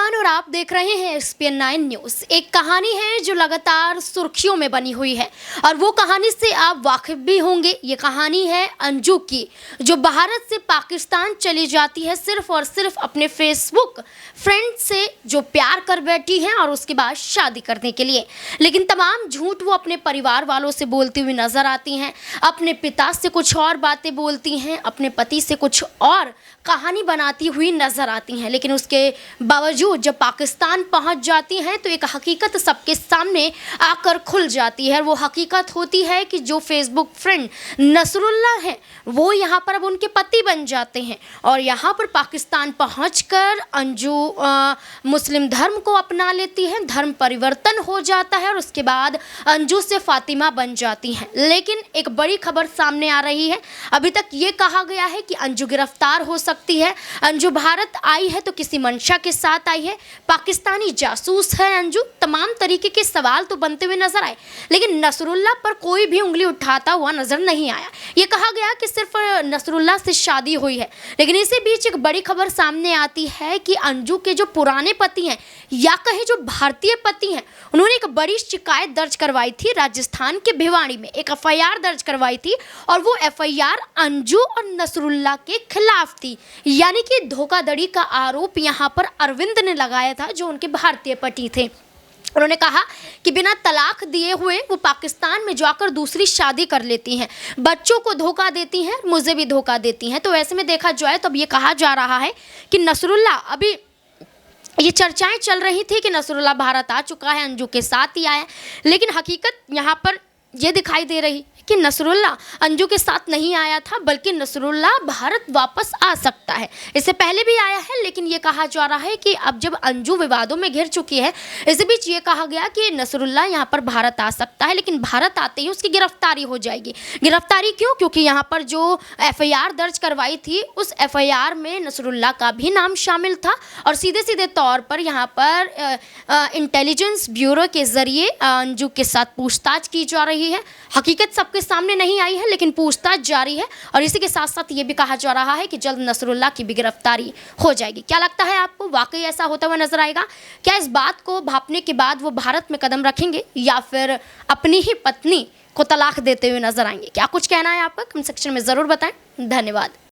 खान और आप देख रहे हैं एसपीएन 9 न्यूज़। एक कहानी है जो लगातार सुर्खियों में बनी हुई है और वो कहानी से आप वाकिफ भी होंगे। ये कहानी है अंजू की, जो भारत से पाकिस्तान चली जाती है सिर्फ और सिर्फ अपने फेसबुक फ्रेंड से जो प्यार कर बैठी हैं और उसके बाद शादी करने के लिए। लेकिन तमाम झूठ वो अपने परिवार वालों से बोलती हुई नजर आती हैं, अपने पिता से कुछ और बातें बोलती हैं, अपने पति से कुछ और कहानी बनाती हुई नजर आती हैं। लेकिन उसके बावजूद जब पाकिस्तान पहुंच जाती हैं तो एक हकीकत सबके सामने आकर खुल जाती है। वो हकीकत होती है कि जो फेसबुक फ्रेंड नसरुल्लाह हैं वो यहाँ पर अब उनके पति बन जाते हैं और यहाँ पर पाकिस्तान पहुंचकर अंजू मुस्लिम धर्म को अपना लेती है, धर्म परिवर्तन हो जाता है और उसके बाद अंजू से फातिमा बन जाती हैं। लेकिन एक बड़ी खबर सामने आ रही है। अभी तक ये कहा गया है कि अंजू गिरफ्तार हो सकती है। अंजू भारत आई है तो किसी मंशा के साथ आई है, पाकिस्तानी जासूस है अंजू। तमाम तरीके के सवाल तो बनते हुए नजर आए, लेकिन नसरुल्लाह पर कोई भी उंगली उठाता हुआ नजर नहीं आया। ये कहा गया कि सिर्फ नसरुल्लाह से शादी हुई है, लेकिन इसी बीच एक बड़ी खबर सामने आती है कि अंजू के जो पुराने पति हैं या कहे जो भारतीय पति हैं, उन्होंने एक बड़ी शिकायत दर्ज करवाई थी राजस्थान के भिवाड़ी में। एक एफआईआर दर्ज करवाई थी और वो एफआईआर अंजू और नसरुल्लाह के खिलाफ थी। यानी कि धोखाधड़ी का आरोप यहाँ पर अरविंद ने लगाया था, जो उनके भारतीय पति थे। उन्होंने कहा कि बिना तलाक दिए हुए वो पाकिस्तान में जाकर दूसरी शादी कर लेती हैं, बच्चों को धोखा देती हैं, मुझे भी धोखा देती हैं। तो ऐसे में देखा जाए तो अब ये कहा जा रहा है कि नसरुल्लाह, अभी ये चर्चाएं चल रही थी कि नसरुल्लाह भारत आ चुका है, अंजू के साथ ही आया है, लेकिन हकीकत यहाँ पर ये दिखाई दे रही कि नसरुल्लाह अंजू के साथ नहीं आया था, बल्कि नसरुल्लाह भारत वापस आ सकता है। इससे पहले भी आया है, लेकिन ये कहा जा रहा है कि अब जब अंजू विवादों में घिर चुकी है, इसी बीच ये कहा गया कि नसरुल्लाह यहाँ पर भारत आ सकता है, लेकिन भारत आते ही उसकी गिरफ्तारी हो जाएगी। गिरफ्तारी क्यों? क्योंकि यहाँ पर जो एफआईआर दर्ज करवाई थी उस एफआईआर में नसरुल्लाह का भी नाम शामिल था और सीधे सीधे तौर पर यहाँ पर इंटेलिजेंस ब्यूरो के जरिए अंजू के साथ पूछताछ की जा रही है। हकीकत सबके सामने नहीं आई है, लेकिन पूछताछ जारी है और इसी के साथ साथ ये भी कहा जा रहा है कि जल्द नसरुल्लाह की भी गिरफ्तारी हो जाएगी। क्या लगता है आपको, वाकई ऐसा होता हुआ नजर आएगा? क्या इस बात को भांपने के बाद वो भारत में कदम रखेंगे या फिर अपनी ही पत्नी को तलाक देते हुए नजर आएंगे? क्या कुछ कहना है आपका? कमेंट सेक्शन में ज़रूर बताएं। धन्यवाद।